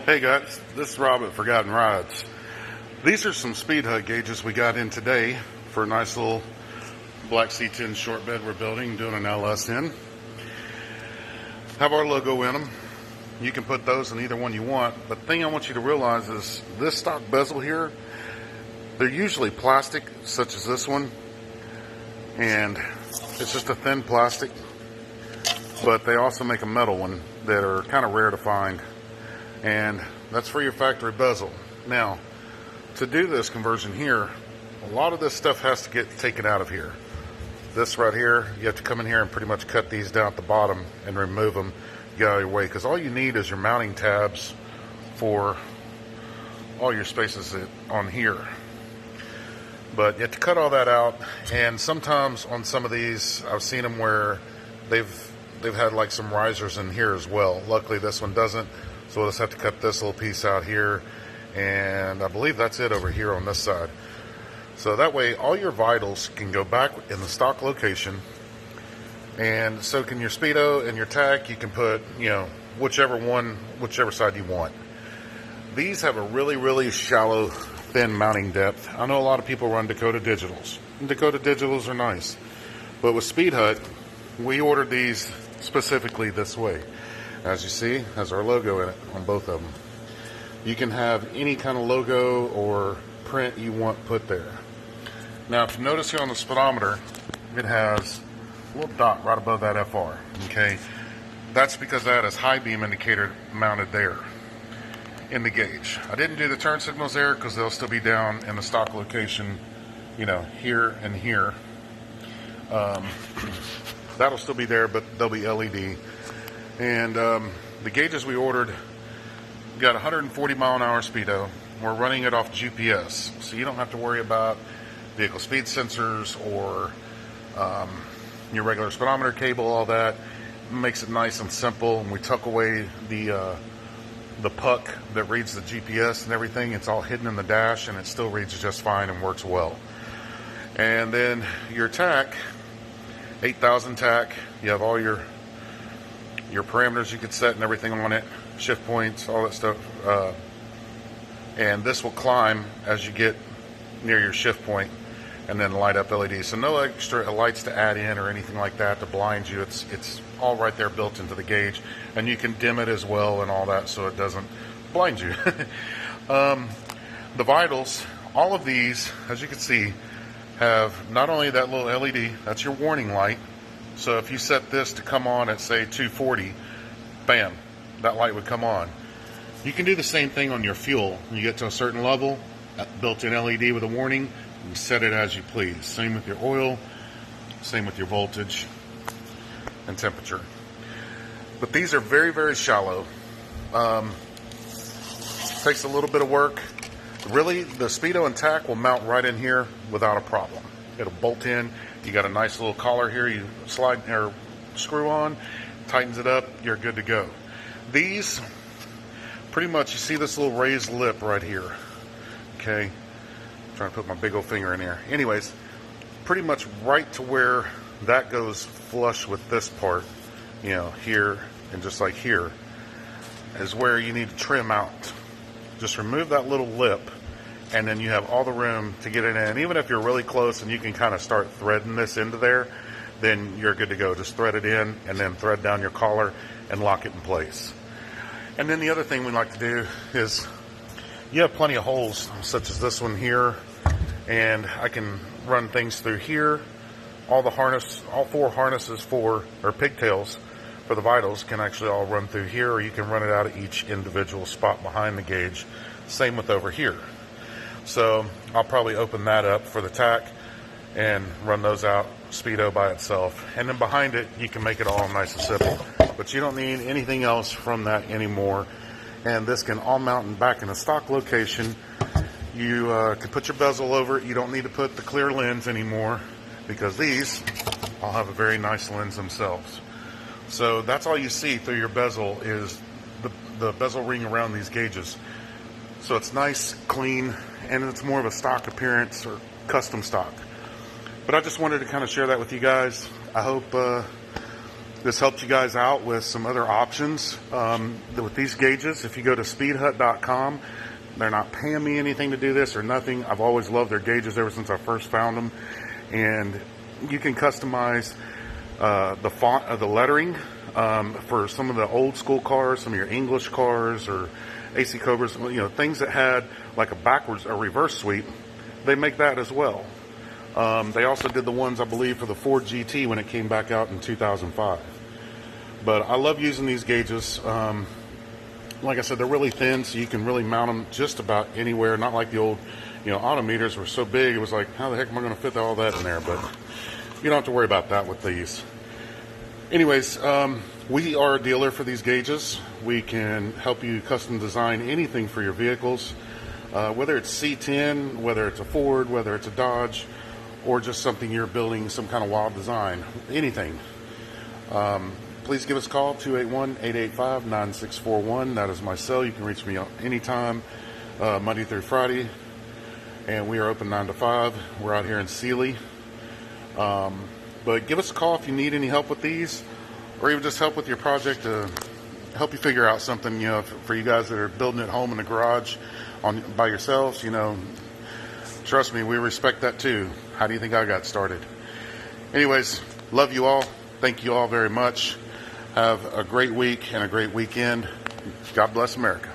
Hey guys, this is Rob at Forgotten Rides. These are some Speedhut gauges we got in today for a nice little black C10 short bed we're building, doing an LS in. Have our logo in them. You can put those in either one you want, but the thing I want you to realize is this stock bezel here, they're usually plastic, such as this one, and it's just a thin plastic, but they also make a metal one that are kind of rare to find. And that's for your factory bezel. Now, to do this conversion here, a lot of this stuff has to get taken out of here. This right here, you have to come in here and pretty much cut these down at the bottom and remove them, get out of your way, because all you need is your mounting tabs for all your spaces on here. But you have to cut all that out, and sometimes on some of these, I've seen them where they've had like some risers in here as well. Luckily this one doesn't. So we'll just have to cut this little piece out here, and I believe that's it over here on this side. So that way all your vitals can go back in the stock location, and so can your Speedo and your tack. You can put, whichever side you want. These have a really shallow, thin mounting depth. I know a lot of people run Dakota Digitals, and Dakota Digitals are nice, but with Speedhut, we ordered these specifically this way. As you see, has our logo in it on both of them. You can have any kind of logo or print you want put there. Now, if you notice here on the speedometer, it has a little dot right above that FR. Okay, that's because that is high beam indicator mounted there in the gauge. I didn't do the turn signals there because they'll still be down in the stock location, here and here. That'll still be there, but they'll be LED. And the gauges we ordered got 140 mile an hour speedo. We're running it off GPS, so you don't have to worry about vehicle speed sensors or your regular speedometer cable. All that makes it nice and simple. And we tuck away the puck that reads the GPS and everything. It's all hidden in the dash, and it still reads just fine and works well. And then your tack, 8,000 tack. You have all your parameters you could set and everything on it, shift points, all that stuff, and this will climb as you get near your shift point and then light up LEDs. So no extra lights to add in or anything like that to blind you. It's all right there built into the gauge, and you can dim it as well and all that so it doesn't blind you. The vitals, all of these, as you can see, have not only that little LED, that's your warning light. So if you set this to come on at, say, 240, bam, that light would come on. You can do the same thing on your fuel. When you get to a certain level, built-in LED with a warning, you set it as you please. Same with your oil, same with your voltage and temperature. But these are very shallow. Takes a little bit of work. Really, the Speedo and tack will mount right in here without a problem. It'll bolt in. You got a nice little collar here. You slide or screw on, tightens it up. You're good to go. These, pretty much, you see this little raised lip right here. Okay, I'm trying to put my big old finger in here. Anyways, pretty much right to where that goes flush with this part, here and just like here, is where you need to trim out. Just remove that little lip, and then you have all the room to get it in. Even if you're really close and you can kind of start threading this into there, then you're good to go. Just thread it in and then thread down your collar and lock it in place. And then the other thing we like to do is, you have plenty of holes such as this one here, and I can run things through here. All four harnesses or pigtails for the vitals can actually all run through here, or you can run it out at each individual spot behind the gauge. Same with over here. So I'll probably open that up for the tack and run those out Speedo by itself. And then behind it, you can make it all nice and simple. But you don't need anything else from that anymore. And this can all mount back in a stock location. You can put your bezel over it. You don't need to put the clear lens anymore, because these all have a very nice lens themselves. So that's all you see through your bezel is the bezel ring around these gauges. So it's nice, clean, and it's more of a stock appearance or custom stock. But I just wanted to kind of share that with you guys. I hope this helped you guys out with some other options with these gauges. If you go to speedhut.com, they're not paying me anything to do this or nothing. I've always loved their gauges ever since I first found them. And you can customize the font of the lettering for some of the old school cars, some of your English cars or AC Cobras, things that had like a reverse sweep. They make that as well. They also did the ones, I believe, for the Ford GT when it came back out in 2005. But I love using these gauges. Like I said, they're really thin, so you can really mount them just about anywhere. Not like the old, autometers were so big, it was like, how the heck am I going to fit all that in there? But you don't have to worry about that with these. Anyways, we are a dealer for these gauges. We can help you custom design anything for your vehicles, whether it's C10, whether it's a Ford, whether it's a Dodge, or just something you're building, some kind of wild design, anything. Please give us a call, 281-885-9641. That is my cell. You can reach me anytime, Monday through Friday. And we are open 9 to 5. We're out here in Sealy. But give us a call if you need any help with these, or even just help with your project to help you figure out something, for you guys that are building at home in the garage by yourselves, Trust me, we respect that too. How do you think I got started? Anyways, love you all. Thank you all very much. Have a great week and a great weekend. God bless America.